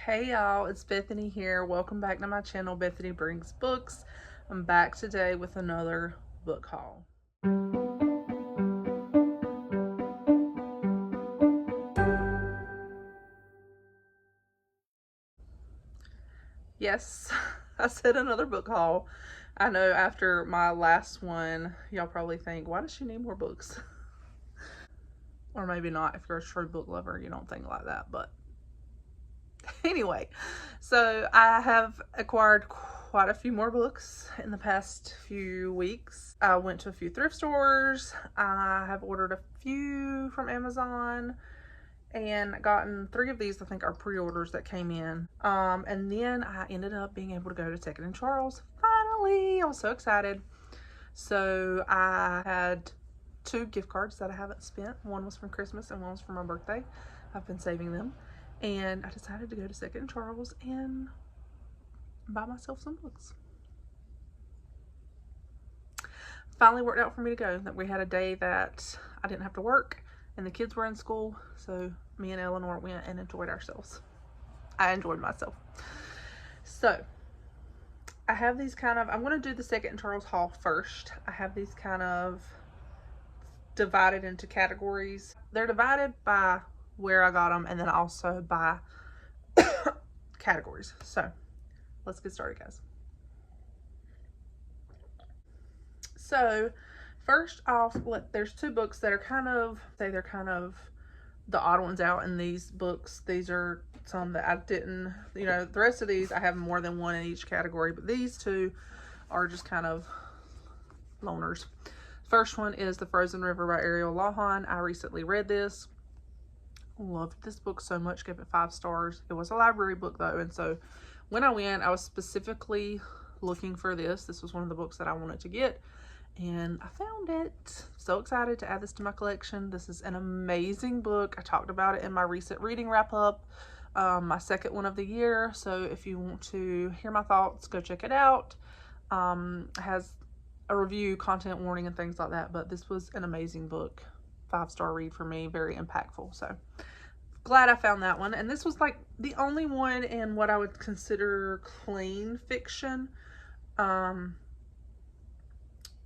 Hey y'all, it's Bethany here. Welcome back to my channel, Bethany Brings Books. I'm back today with another book haul. Yes, I said another book haul. I know after my last one, y'all probably think, why does she need more books? Or maybe not. If you're a true book lover, you don't think like that, but anyway, so I have acquired quite a few more books in the past few weeks. I went to a few thrift stores. I have ordered a few from Amazon and gotten 3 of these. I think are pre-orders that came in. And then I ended up being able to go to Second and Charles. Finally, I was so excited. So I had 2 gift cards that I haven't spent. One was from Christmas and one was for my birthday. I've been saving them. And I decided to go to Second and Charles and buy myself some books. Finally worked out for me to go. That we had a day that I didn't have to work and the kids were in school, so me and Eleanor went and enjoyed ourselves. I enjoyed myself. So I have these kind of, I'm going to do the Second and Charles haul first. I have these kind of divided into categories. They're divided by where I got them and then also by categories. So let's get started, guys. So first off, there's 2 books that are kind of the odd ones out in these books. These are some that I didn't, the rest of these I have more than one in each category, but these 2 are just kind of loners. First one is The Frozen River by Ariel Lawhon. I recently read this. Loved this book so much, gave it 5 stars. It was a library book though, and so when I went, I was specifically looking for this. This was one of the books that I wanted to get, and I found it. So excited to add this to my collection. This is an amazing book. I talked about it in my recent reading wrap up, my second one of the year. So if you want to hear my thoughts, go check it out. It has a review, content warning, and things like that, but this was an amazing book. 5-star read for me, very impactful. So glad I found that one. And this was like the only one in what I would consider clean fiction,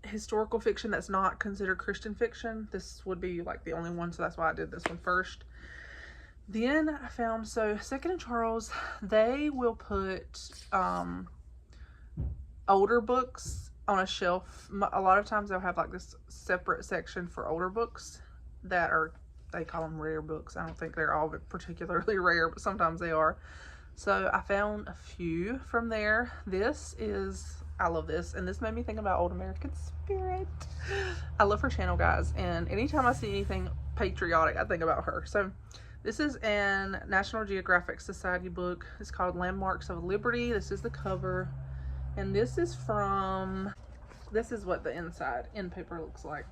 historical fiction that's not considered Christian fiction. This would be like the only one, so that's why I did this one first. Then I found, so Second and Charles, they will put older books on a shelf. A lot of times they'll have like this separate section for older books that are, they call them rare books. I don't think they're all particularly rare, but sometimes they are. So I found a few from there. This is, I love this, and this made me think about Old American Spirit. I love her channel, guys, and anytime I see anything patriotic, I think about her. So this is an National Geographic Society book. It's called Landmarks of Liberty. This is the cover, and this is from, this is what the inside end paper looks like.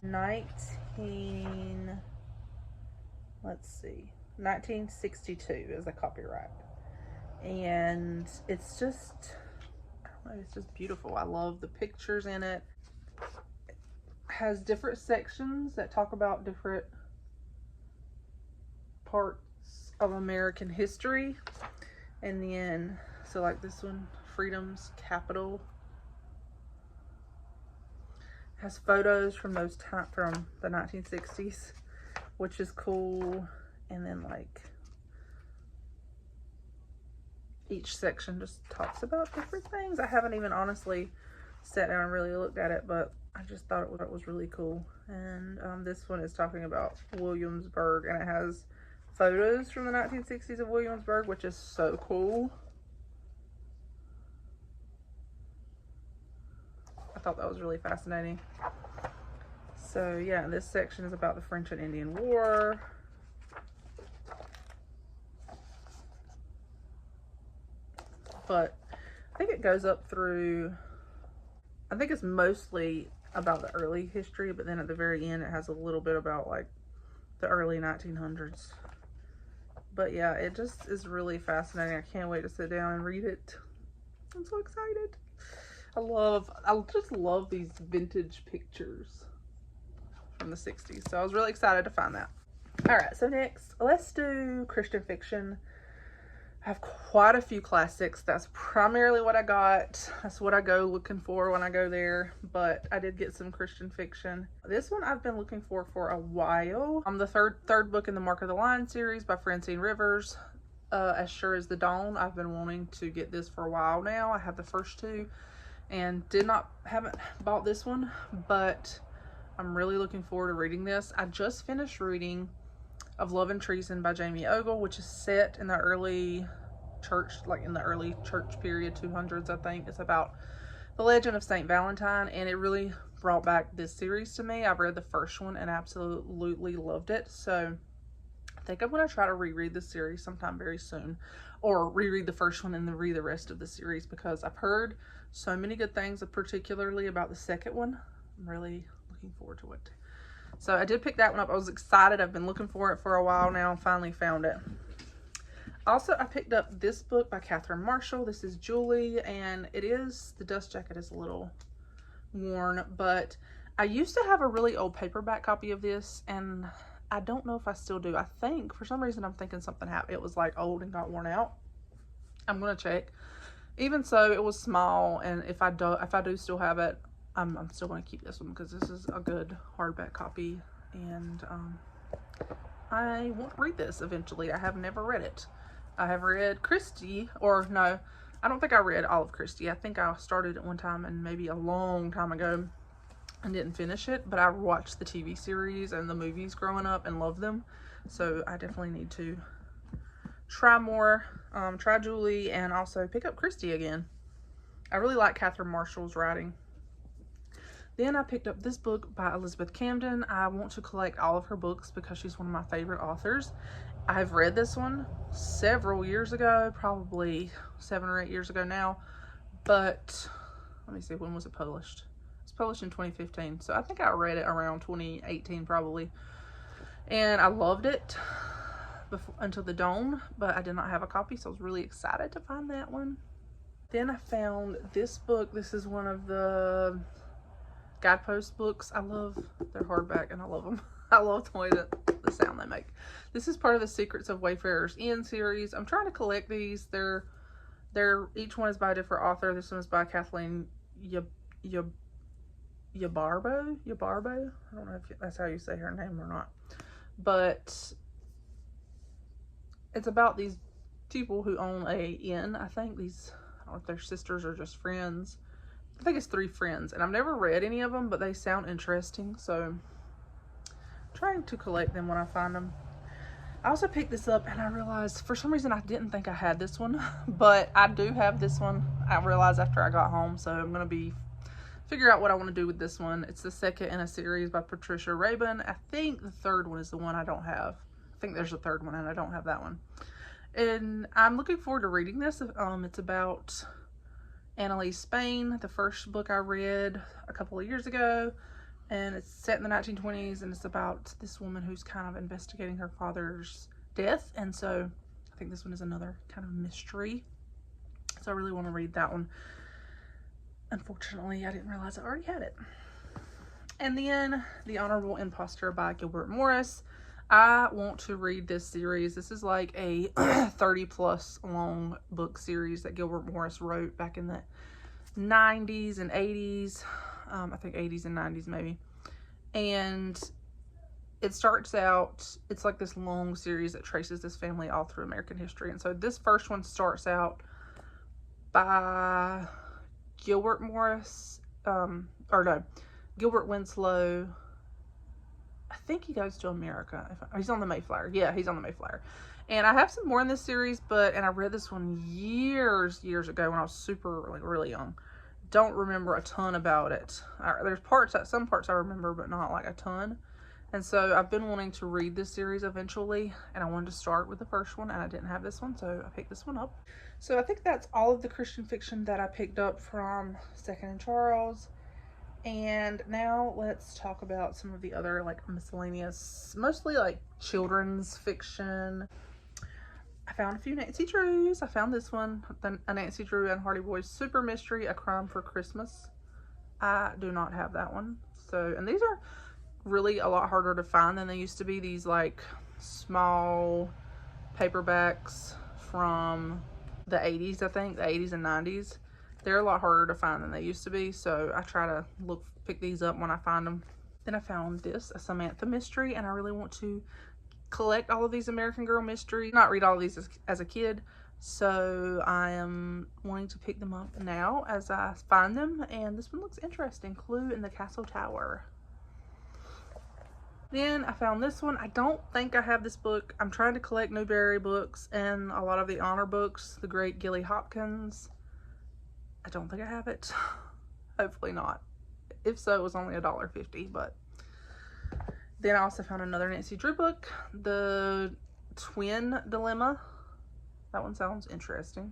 1962 is the copyright, and it's just, I don't know, it's just beautiful. I love the pictures in it. It has different sections that talk about different parts of American history, and then, so like this one, Freedom's Capital, has photos from those from the 1960s, which is cool. And then like each section just talks about different things. I haven't even honestly sat down and really looked at it, but I just thought it was really cool. And this one is talking about Williamsburg, and it has photos from the 1960s of Williamsburg, which is so cool. I thought that was really fascinating. So yeah, this section is about the French and Indian War. But I think it goes up through, I think it's mostly about the early history, but then at the very end it has a little bit about like the early 1900s. But yeah, it just is really fascinating. I can't wait to sit down and read it. I'm so excited. I just love these vintage pictures from the 60s. So I was really excited to find that. All right, so next, let's do Christian fiction. I have quite a few classics. That's primarily what I got. That's what I go looking for when I go there. But I did get some Christian fiction. This one I've been looking for a while. The third book in the Mark of the Lion series by Francine Rivers. As Sure as the Dawn. I've been wanting to get this for a while now. I have the first two and haven't bought this one, but I'm really looking forward to reading this. I just finished reading Of Love and Treason by Jamie Ogle, which is set in the early church, period, 200s, I think. It's about the legend of Saint Valentine, and it really brought back this series to me. I've read the first one and absolutely loved it, so I think I'm going to try to reread this series sometime very soon, or reread the first one and then read the rest of the series, because I've heard so many good things, particularly about the second one. I'm really looking forward to it. So I did pick that one up. I was excited. I've been looking for it for a while now. Finally found it. Also, I picked up this book by Catherine Marshall. This is Julie, and the dust jacket is a little worn, but I used to have a really old paperback copy of this, and I don't know if I still do. I think, for some reason, I'm thinking something happened. It was like old and got worn out. I'm going to check. Even so, it was small, and if I do still have it, I'm still going to keep this one, because this is a good hardback copy, and I want to read this eventually. I have never read it. I have read Christie, or no, I don't think I read all of Christie. I think I started it one time, and maybe a long time ago, and didn't finish it, but I watched the TV series and the movies growing up and loved them, so I definitely need to try more, try Julie, and also pick up Christie again. I really like Catherine Marshall's writing. Then I picked up this book by Elizabeth Camden. I want to collect all of her books because she's one of my favorite authors. I've read this one several years ago, probably 7 or 8 years ago now, but let me see, when was it published? It's published in 2015, so I think I read it around 2018 probably, and I loved it until the dawn, but I did not have a copy, so I was really excited to find that one. Then I found this book. This is one of the Guidepost books. I love their hardback, and I love them. I love the way that the sound they make. This is part of the Secrets of Wayfarer's Inn series. I'm trying to collect these. They're each one is by a different author. This one is by Kathleen Yabarbo. I don't know if that's how you say her name or not, but it's about these people who own a inn. I think I don't know if they're sisters or just friends. I think it's 3 friends, and I've never read any of them, but they sound interesting, so I'm trying to collect them when I find them. I also picked this up, and I realized for some reason I didn't think I had this one, but I do have this one. I realized after I got home, so I'm going to figure out what I want to do with this one. It's the second in a series by Patricia Rabin. I think the third one is the one I don't have. I think there's a third one, and I don't have that one. And I'm looking forward to reading this. It's about Annalise Spain, the first book I read a couple of years ago, and it's set in the 1920s, and it's about this woman who's kind of investigating her father's death, and so I think this one is another kind of mystery, so I really want to read that one. Unfortunately, I didn't realize I already had it. And then The Honorable Imposter by Gilbert Morris. I want to read this series. This is like a 30 plus long book series that Gilbert Morris wrote back in the 90s and 80s. I think 80s and 90s maybe. And it starts out, it's like this long series that traces this family all through American history. And so this first one starts out by Gilbert Morris, Gilbert Winslow. I think he goes to America. He's on the Mayflower. Yeah, he's on the Mayflower. And I have some more in this series, and I read this one years ago when I was really young. Don't remember a ton about it. There's some parts I remember, but not like a ton. And so I've been wanting to read this series eventually, and I wanted to start with the first one, and I didn't have this one, so I picked this one up. So I think that's all of the Christian fiction that I picked up from Second and Charles. And now let's talk about some of the other like miscellaneous, mostly like children's fiction. I found a few Nancy Drews. I found this one, a Nancy Drew and Hardy Boys Super Mystery, A Crime for Christmas. I do not have that one. So, and these are really a lot harder to find than they used to be. These like small paperbacks from the 80s, I think, the 80s and 90s. They're a lot harder to find than they used to be, so I try to pick these up when I find them. Then I found this, a Samantha mystery, and I really want to collect all of these American Girl mysteries. Not read all of these as a kid, so I am wanting to pick them up now as I find them, and this one looks interesting. Clue in the Castle Tower. Then I found this one. I don't think I have this book. I'm trying to collect Newbery books and a lot of the honor books, the great Gilly Hopkins. I don't think I have it. Hopefully not. If so, it was only $1.50, but. Then I also found another Nancy Drew book, The Twin Dilemma. That one sounds interesting.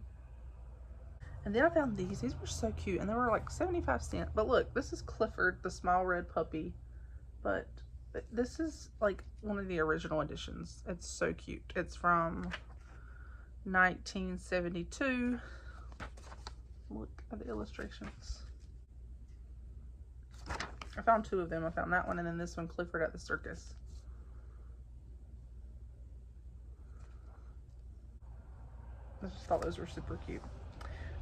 And then I found these. These were so cute, and they were like 75 cents. But look, this is Clifford, the small red puppy. But this is like one of the original editions. It's so cute. It's from 1972. Look at the illustrations. I found two of them. I found that one and then this one, Clifford at the Circus. I just thought those were super cute.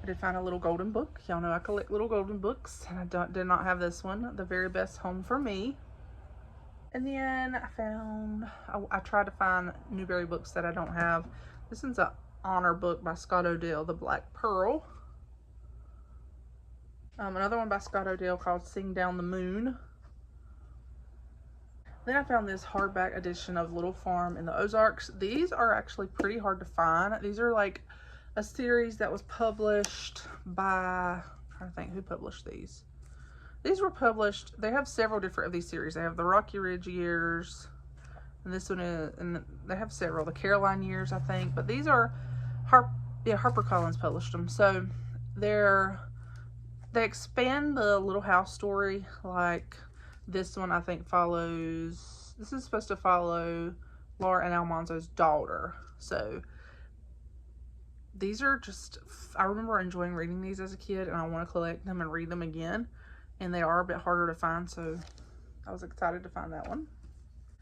I did find a little golden book. Y'all know I collect little golden books, and I did not have this one, The Very Best Home for Me. And then I found, I tried to find Newbery books that I don't have. This one's an honor book by Scott O'Dell, The Black Pearl. Another one by Scott O'Dell called Sing Down the Moon. Then I found this hardback edition of Little Farm in the Ozarks. These are actually pretty hard to find. These are like a series that was published by, I'm trying to think who published these. These were published, they have several different of these series. They have the Rocky Ridge years, and this one is, and they have several, the Caroline years, I think. But these are, HarperCollins published them. So they expand the Little House story. Like this one, I think follows, this is supposed to follow Laura and Almanzo's daughter. So these are just, I remember enjoying reading these as a kid, and I want to collect them and read them again. And they are a bit harder to find, so I was excited to find that one.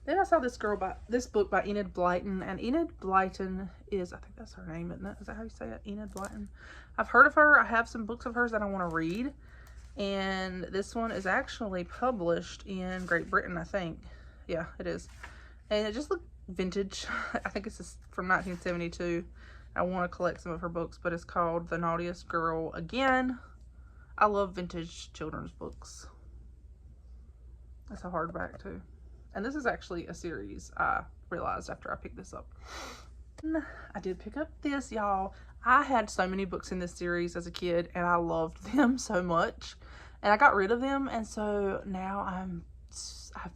Then I saw this book by Enid Blyton, and Enid Blyton is, I think that's her name, isn't it? Is that how you say it? Enid Blyton. I've heard of her. I have some books of hers that I want to read, and this one is actually published in Great Britain, I think. Yeah, it is. And it just looked vintage. I think it's just from 1972. I want to collect some of her books, but it's called The Naughtiest Girl Again. I love vintage children's books. It's a hardback too. And this is actually a series, I realized after I picked this up. I did pick up this, y'all. I had so many books in this series as a kid, and I loved them so much. And I got rid of them, and so now I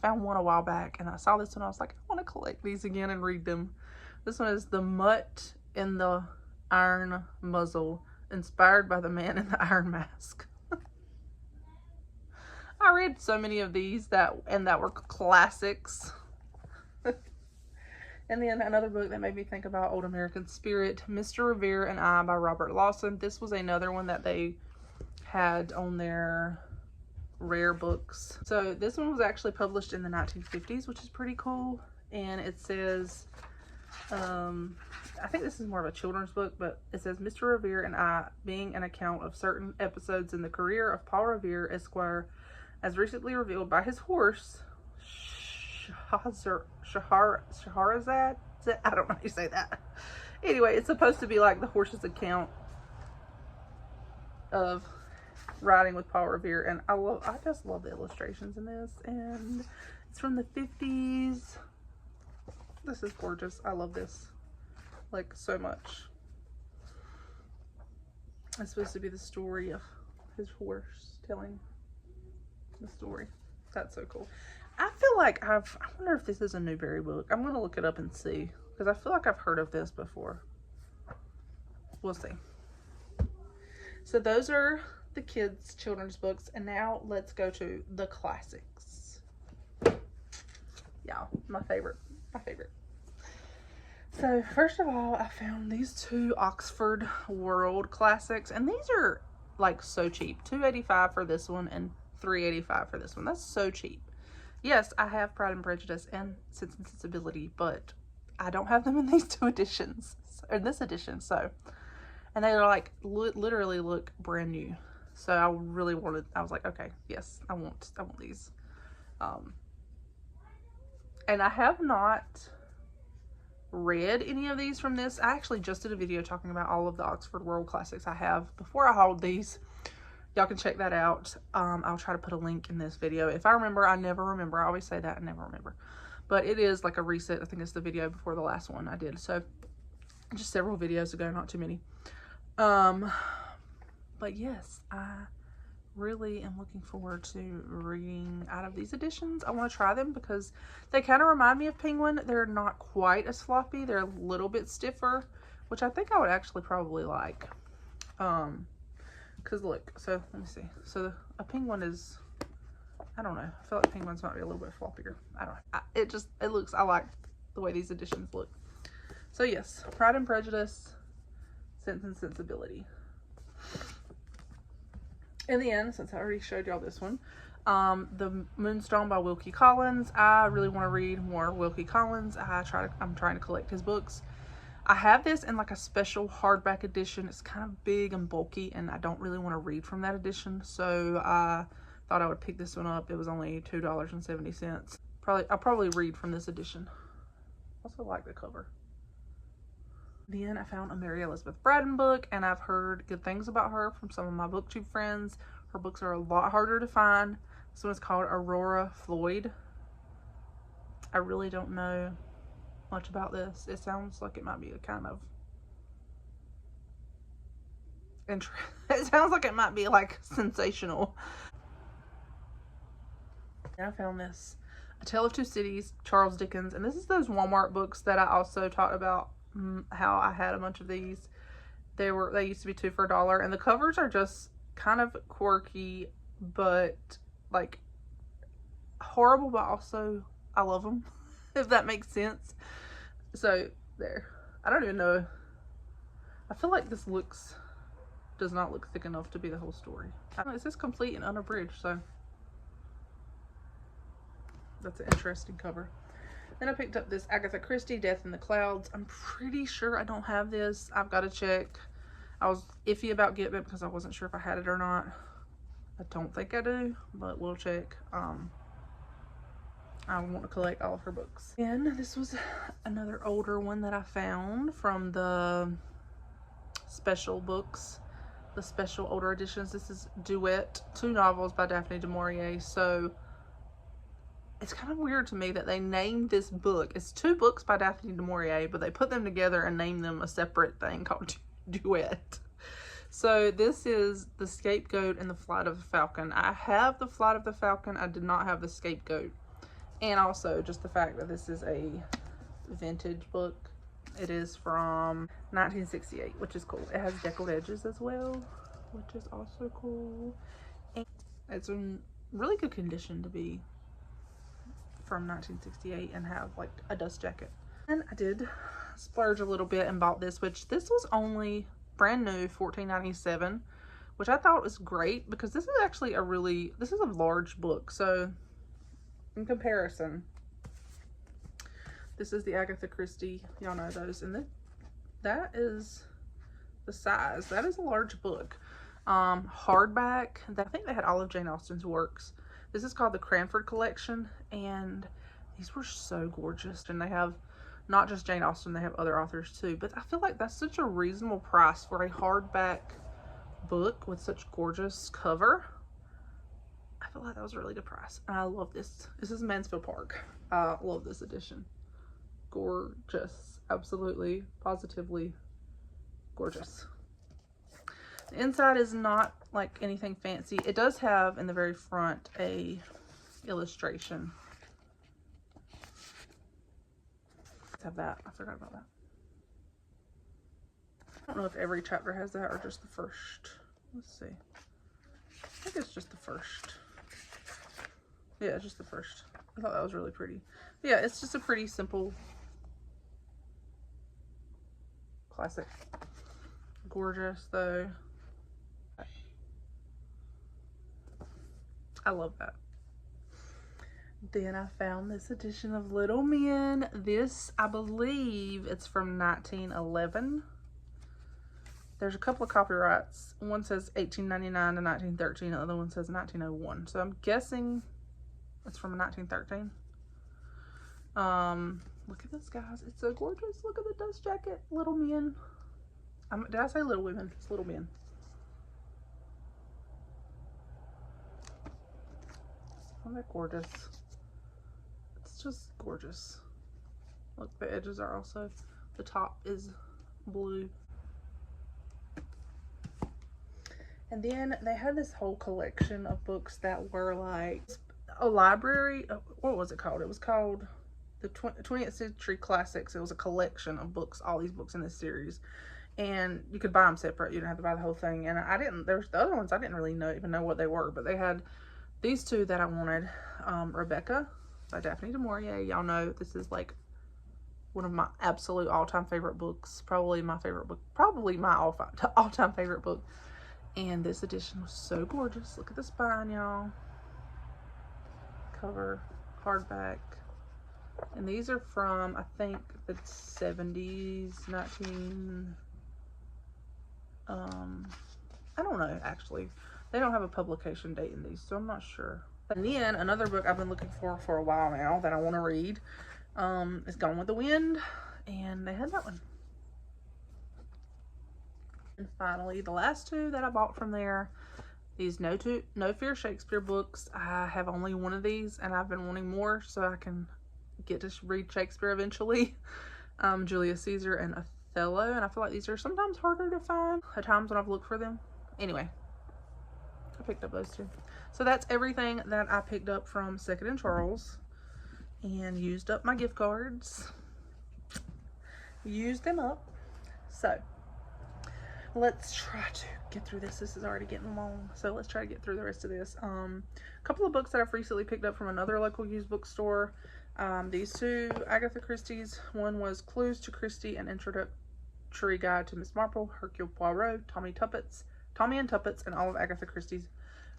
found one a while back, and I saw this one. I was like, I want to collect these again and read them. This one is The Mutt in the Iron Muzzle, inspired by the Man in the Iron Mask. I read so many of these that were classics. And then another book that made me think about Old American Spirit, Mr. Revere and I by Robert Lawson. This was another one that they had on their rare books. So this one was actually published in the 1950s, which is pretty cool. And it says, I think this is more of a children's book, but it says Mr. Revere and I, being an account of certain episodes in the career of Paul Revere, Esquire, as recently revealed by his horse, Shahrazad. I don't know how you say that. Anyway, it's supposed to be like the horse's account of riding with Paul Revere, and I just love the illustrations in this, and it's from the 50s. This is gorgeous. I love this like so much. It's supposed to be the story of his horse telling the story. That's so cool. I feel like I wonder if this is a Newbery book. I'm going to look it up and see, because I feel like I've heard of this before. We'll see. So those are the kids' children's books, and now let's go to the classics. Y'all, my favorite. So first of all, I found these two Oxford World classics, and these are like so cheap. $2.85 for this one and $3.85 for this one. That's so cheap. Yes, I have Pride and Prejudice and Sense and Sensibility, but I don't have them in these two editions. So in this edition. So, and they are like literally look brand new. So I really wanted, I was like, okay, yes, I want these. And I have not read any of these from this. I actually just did a video talking about all of the Oxford World Classics I have before I hauled these. Y'all can check that out. I'll try to put a link in this video. If I remember, I never remember. I always say that, I never remember. But it is like a reset. I think it's the video before the last one I did. So just several videos ago, not too many. But yes, I really am looking forward to reading out of these editions. I want to try them because they kind of remind me of Penguin. They're not quite as floppy. They're a little bit stiffer, which I think I would actually probably like. Because look, so let me see. So a Penguin is, I don't know. I feel like Penguins might be a little bit floppier. I don't know. It looks, I like the way these editions look. So yes, Pride and Prejudice, Sense and Sensibility. In the end, since I already showed y'all this one, The Moonstone by Wilkie Collins. I really want to read more Wilkie Collins. I'm trying to collect his books. I have this in like a special hardback edition. It's kind of big and bulky, and I don't really want to read from that edition, so I thought I would pick this one up. It was only $2.70. I'll probably read from this edition. Also like the cover. Then I found a Mary Elizabeth Braddon book, and I've heard good things about her from some of my booktube friends. Her books are a lot harder to find. This one is called Aurora Floyd. I really don't know much about this. It sounds like it might be a kind of it sounds like it might be like sensational. And I found this, A Tale of Two Cities, Charles Dickens, and this is those Walmart books that I also talked about, how I had a bunch of these. They used to be 2 for $1, and the covers are just kind of quirky, but like horrible, but also I love them, if that makes sense. So there, I don't even know. I feel like this does not look thick enough to be the whole story. I don't know, it says complete and unabridged, so that's an interesting cover. Then I picked up this Agatha Christie, Death in the Clouds. I'm pretty sure I don't have this. I've got to check. I was iffy about getting it because I wasn't sure if I had it or not. I don't think I do, but we'll check. I want to collect all of her books. And this was another older one that I found from the special books, the special older editions. This is Duet, 2 novels by Daphne du Maurier. So it's kind of weird to me that they named this book. It's 2 books by Daphne du Maurier, but they put them together and named them a separate thing called Duet. So this is The Scapegoat and The Flight of the Falcon. I have The Flight of the Falcon. I did not have The Scapegoat. And also just the fact that this is a vintage book. It is from 1968, which is cool. It has deckled edges as well, which is also cool. And it's in really good condition to be from 1968 and have like a dust jacket. And I did splurge a little bit and bought this, which this was only brand new, $14.97, which I thought was great because this is actually this is a large book. So in comparison, this is the Agatha Christie, y'all know those, and that is the size. That is a large book. Hardback. I think they had all of Jane Austen's works. This is called the Cranford Collection, and these were so gorgeous. And they have not just Jane Austen, they have other authors too. But I feel like that's such a reasonable price for a hardback book with such gorgeous cover. I feel like that was a really good price. And I love this. This is Mansfield Park. I love this edition. Gorgeous. Absolutely, positively gorgeous. The inside is not like anything fancy. It does have in the very front a illustration. Let's have that. I forgot about that. I don't know if every chapter has that or just the first. Let's see. I think it's just the first. Yeah, just the first. I thought that was really pretty. Yeah, it's just a pretty simple classic. Gorgeous though. I love that. Then I found this edition of Little Men. This, I believe, it's from 1911. There's a couple of copyrights. One says 1899 to 1913. The other one says 1901. So I'm guessing it's from 1913. Look at this, guys. It's so gorgeous. Look at the dust jacket. Little Men. Did I say Little Women? It's Little Men. Isn't that gorgeous? It's just gorgeous. Look, the edges are also, the top is blue. And then they had this whole collection of books that were like a library. What was it called? It was called the 20th Century Classics. It was a collection of books, all these books in this series. And you could buy them separate. You didn't have to buy the whole thing. And there's the other ones I didn't really even know what they were. But they had these two that I wanted. Rebecca by Daphne du Maurier. Y'all know this is like one of my absolute all-time favorite books. Probably my favorite book. Probably my all-time favorite book. And this edition was so gorgeous. Look at the spine, y'all. Cover, hardback. And these are from, I think, the 70s, I don't know, actually. They don't have a publication date in these, so I'm not sure. And then, another book I've been looking for a while now that I want to read is Gone with the Wind. And they had that one. And finally, the last two that I bought from there, these No Fear Shakespeare books. I have only one of these, and I've been wanting more so I can get to read Shakespeare eventually. Julius Caesar and Othello, and I feel like these are sometimes harder to find at times when I've looked for them. Anyway, I picked up those two. So that's everything that I picked up from Second and Charles, and used up my gift cards. Used them up. So let's try to get through this. This is already getting long, so let's try to get through the rest of this. A couple of books that I've recently picked up from another local used bookstore. These two Agatha Christie's. One was Clues to Christie, an introductory guide to Miss Marple, Hercule Poirot, Tommy and Tuppence, and all of Agatha Christie's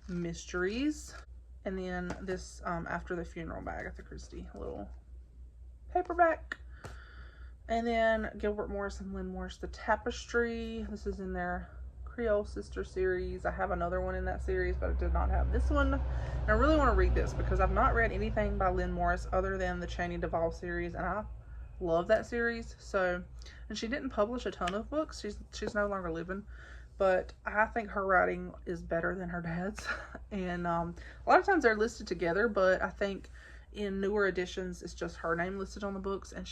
mysteries. And then this After the Funeral by Agatha Christie, a little paperback. And then Gilbert Morris and Lynn Morris, The Tapestry. This is in their Creole Sister series. I have another one in that series, but I did not have this one. And I really want to read this because I've not read anything by Lynn Morris other than the Chaney Duvall series, and I love that series. So, and she didn't publish a ton of books. She's no longer living, but I think her writing is better than her dad's. And a lot of times they're listed together, but I think in newer editions it's just her name listed on the books, and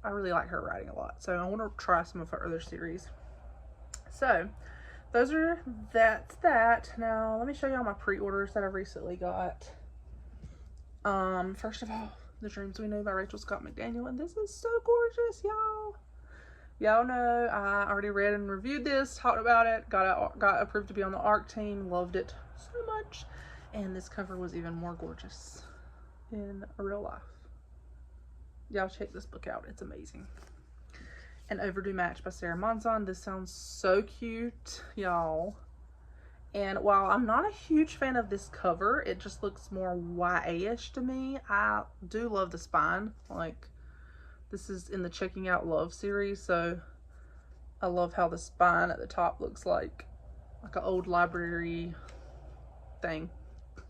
I really like her writing a lot, so I want to try some of her other series. So that's that. Now let me show y'all my pre-orders that I've recently got. First of all, The Dreams We Knew by Rachel Scott McDaniel, and this is so gorgeous, y'all know I already read and reviewed this, talked about it, got approved to be on the ARC team, loved it so much, and this cover was even more gorgeous in real life. Y'all check this book out, it's amazing. An Overdue Match by Sarah Monson. This sounds so cute, y'all. And while I'm not a huge fan of this cover, it just looks more YA-ish to me. I do love the spine. Like, this is in the Checking Out Love series, so I love how the spine at the top looks like an old library thing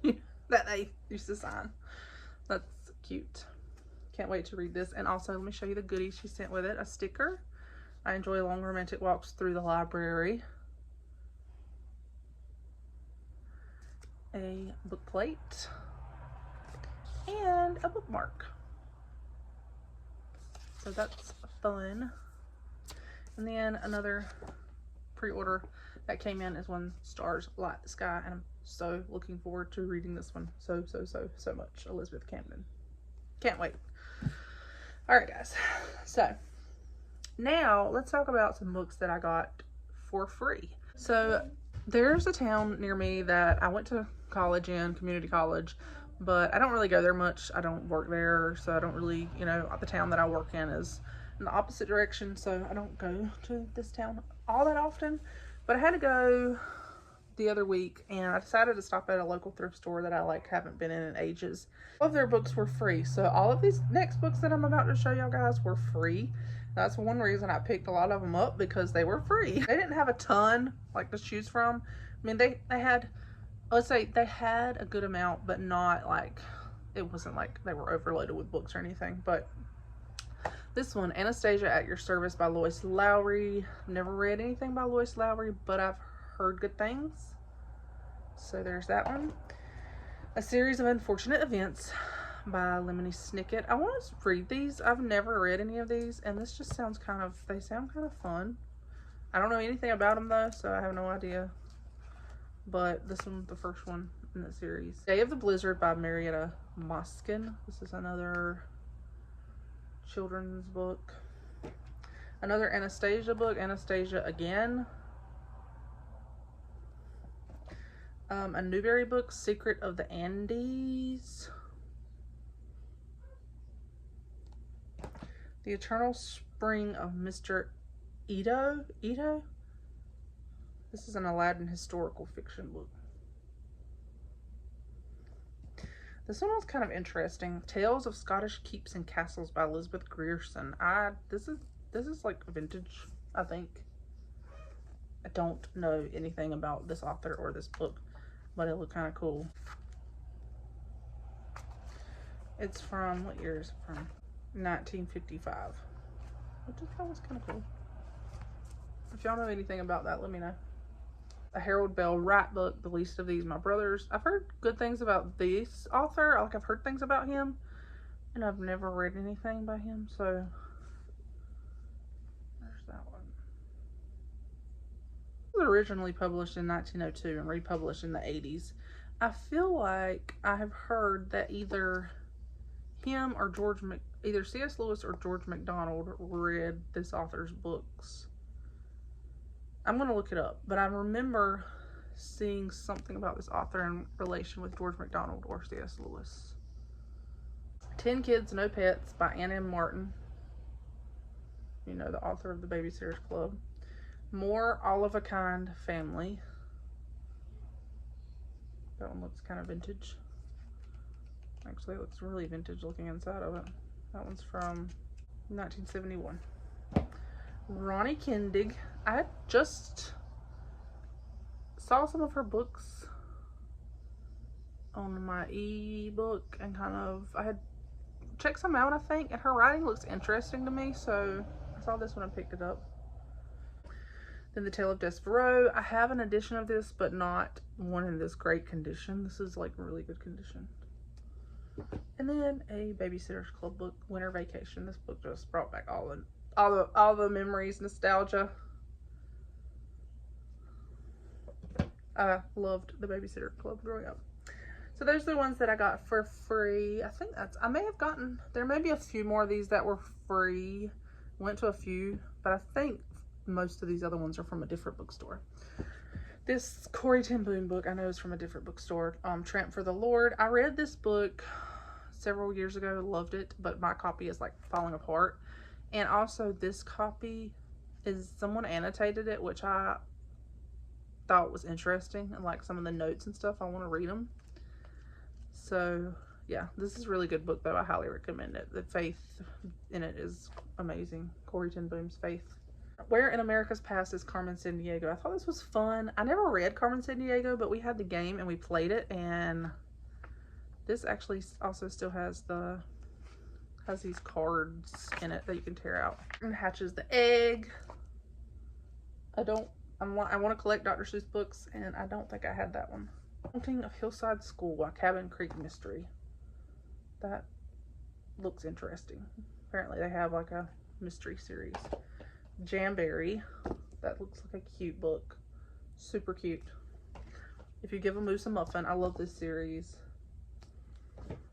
that they used to sign. That's cute. Can't wait to read this. And also, let me show you the goodies she sent with it. A sticker. I enjoy long romantic walks through the library. A book plate. And a bookmark. So that's fun. And then another pre-order that came in is When Stars Light the Sky. And I'm so looking forward to reading this one so much. Elizabeth Camden. Can't wait. Alright, guys. So now let's talk about some books that I got for free. So there's a town near me that I went to college in, community college, but I don't really go there much. I don't work there, so I don't really, the town that I work in is in the opposite direction, so I don't go to this town all that often. But I had to go the other week, and I decided to stop at a local thrift store that I like haven't been in ages. All of their books were free, so all of these next books that I'm about to show y'all guys were free. That's one reason I picked a lot of them up, because they were free. They didn't have a ton like to choose from. I mean, they had, let's say they had a good amount, but not like, it wasn't like they were overloaded with books or anything. But this one, Anastasia at Your Service by Lois Lowry. I've never read anything by Lois Lowry, but I've heard good things. So there's that one. A Series of Unfortunate Events by Lemony Snicket. I want to read these. I've never read any of these, and this just sounds kind of, they sound kind of fun. I don't know anything about them though, so I have no idea. But this one's the first one in the series. Day of the Blizzard by Marietta Moskin. This is another children's book. Another Anastasia book, Anastasia Again. A Newbery book, Secret of the Andes. The Eternal Spring of Mr. Ito. This is an Aladdin historical fiction book. This one was kind of interesting. Tales of Scottish Keeps and Castles by Elizabeth Grierson. This is like vintage, I think. I don't know anything about this author or this book, but it looked kind of cool. It's from, what year is it from? 1955. Which I thought was kind of cool. If y'all know anything about that, let me know. A Harold Bell Wright book, The Least of These My Brothers. I've heard good things about this author. Like, I've heard things about him, and I've never read anything by him, so there's that one. It was originally published in 1902 and republished in the 80s. I feel like I have heard that either him or either C.S. Lewis or George MacDonald read this author's books. I'm going to look it up, but I remember seeing something about this author in relation with George MacDonald or C.S. Lewis. 10 Kids, No Pets by Ann M. Martin. You know, the author of The Babysitter's Club. More All of a Kind Family. That one looks kind of vintage. Actually, it looks really vintage looking inside of it. That one's from 1971. Ronnie Kendig. I had just saw some of her books on my ebook and I had checked some out, I think, and her writing looks interesting to me, so I saw this one and picked it up. Then The Tale of Despereaux. I have an edition of this, but not one in this great condition. This is like really good condition. And then a Babysitter's Club book, Winter Vacation. This book just brought back all the memories, nostalgia. I loved the Babysitter Club growing up. So those are the ones that I got for free. I think I may have gotten, there may be a few more of these that were free. Went to a few, but I think most of these other ones are from a different bookstore. This Corrie ten Boom book I know is from a different bookstore. Tramp for the Lord. I read this book several years ago, loved it, but my copy is like falling apart. And also this copy is, someone annotated it, which I thought was interesting, and like some of the notes and stuff, I want to read them. So yeah, this is a really good book though. I highly recommend it. The faith in it is amazing. Corrie ten Boom's Faith. Where in America's Past is Carmen Sandiego. I thought this was fun. I never read Carmen Sandiego, but we had the game and we played it, and this actually also still has these cards in it that you can tear out. And Hatches the Egg. I want to collect Dr. Seuss books, and I don't think I had that one. Haunting of Hillside School, a Cabin Creek mystery. That looks interesting. Apparently they have like a mystery series. Jamberry. That looks like a cute book. Super cute. If You Give a Moose a Muffin. I love this series.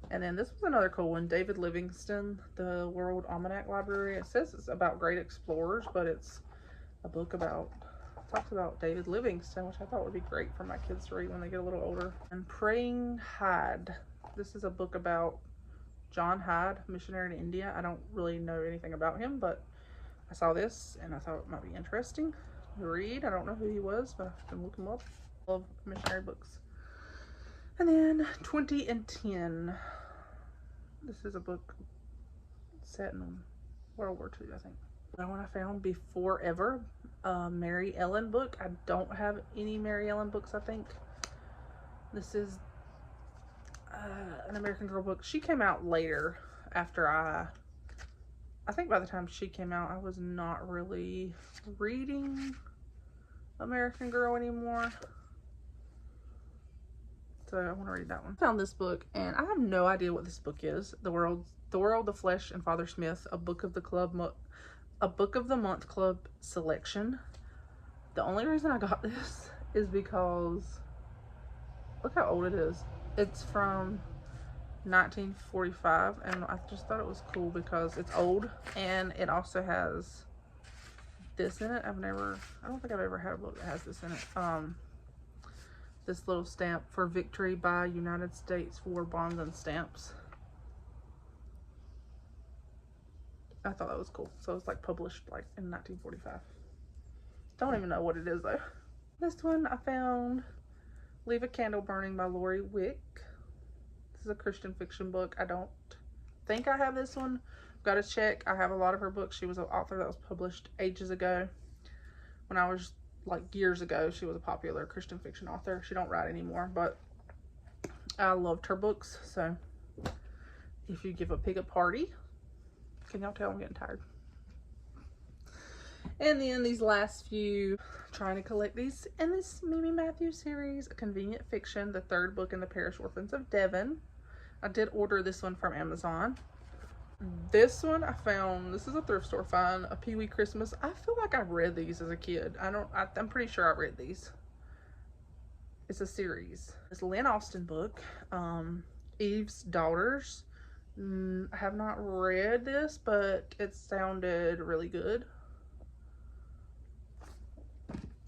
And then this was another cool one. David Livingstone, The World Almanac Library. It says it's about great explorers, but it's a book about, talks about David Livingstone, which I thought would be great for my kids to read when they get a little older. And Praying Hyde. This is a book about John Hyde, missionary to India. I don't really know anything about him, but I saw this and I thought it might be interesting to read. I don't know who he was, but I can look him up. Love missionary books. And then 20 and 10. This is a book set in World War II, I think. That one I found, Before Ever, Mary Ellen book. I don't have any Mary Ellen books, I think. This is an American Girl book. She came out later after I think by the time she came out, I was not really reading American Girl anymore. So I want to read that one. I found this book and I have no idea what this book is. The World, the Flesh, and Father Smith, a book of the month club selection. The only reason I got this is because look how old it is. It's from 1945, and I just thought it was cool because it's old, and it also has this in it. I don't think I've ever had a book that has this in it. This little stamp for victory by United States War Bonds and Stamps. I thought that was cool. So it's like published like in 1945. Don't even know what it is though. This one I found, Leave a Candle Burning by Lori Wick. This is a Christian fiction book. I don't think I have this one. Got to check. I have a lot of her books. She was an author that was published ages ago. When I was like years ago, she was a popular Christian fiction author. She don't write anymore, but I loved her books. So if you give a pig a party, can y'all tell I'm getting tired? And then these last few, trying to collect these in this Mimi Matthews series, A Convenient Fiction, the third book in the Parish Orphans of Devon. I did order this one from Amazon. This one I found, this is a thrift store find, A Pee Wee Christmas. I feel like I read these as a kid. I'm pretty sure I read these. It's a series. It's a Lynn Austin book, Eve's Daughters. I have not read this, but it sounded really good.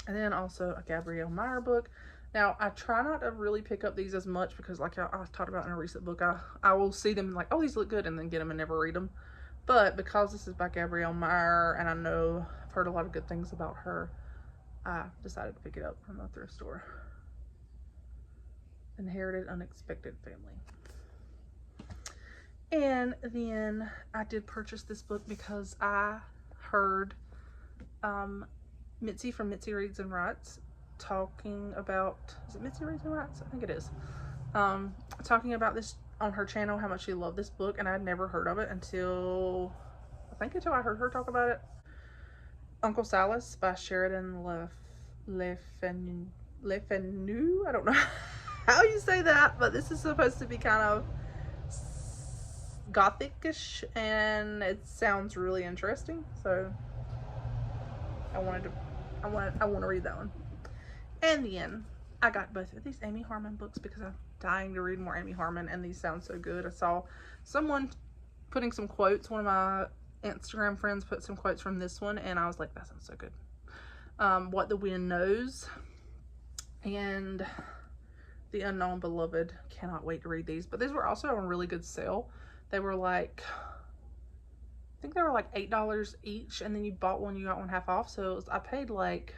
And then also a Gabrielle Meyer book. Now, I try not to really pick up these as much because like I talked about in a recent book, I will see them like, oh, these look good, and then get them and never read them. But because this is by Gabrielle Meyer, and I know I've heard a lot of good things about her, I decided to pick it up from the thrift store. Inherited Unexpected Family. And then I did purchase this book because I heard Mitzi from Mitzi Reads and Writes talking about, is it Mitzi Reads and Writes? I think it is. Talking about this on her channel, how much she loved this book, and I'd never heard of it until I heard her talk about it. Uncle Silas by Sheridan LeFanu. I don't know how you say that, but this is supposed to be kind of gothic-ish, and it sounds really interesting, so I want to read that one. And then I got both of these Amy Harmon books because I'm dying to read more Amy Harmon, and these sound so good. I saw someone putting some quotes. One of my Instagram friends put some quotes from this one, and I was like, that sounds so good. What the Wind Knows and The Unknown Beloved. Cannot wait to read these. But these were also on really good sale. They were like, I think they were like $8 each, and then you bought one, you got one half off. So I paid like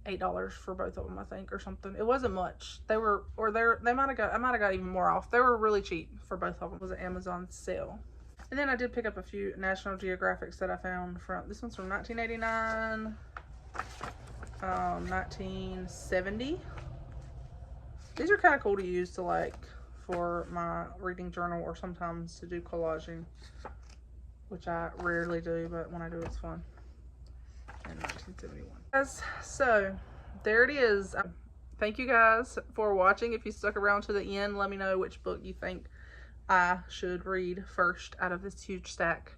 $8 for both of them, I think, or something. It wasn't much. They might have got even more off. They were really cheap for both of them. It was an Amazon sale. And then I did pick up a few National Geographics that I found from, this one's from 1989, 1970. These are kind of cool to use to like for my reading journal, or sometimes to do collaging, which I rarely do, but when I do, it's fun. In 1971. So there it is. Thank you guys for watching. If you stuck around to the end, let me know which book you think I should read first out of this huge stack.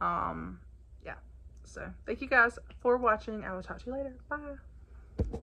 Yeah, so thank you guys for watching. I will talk to you later. Bye.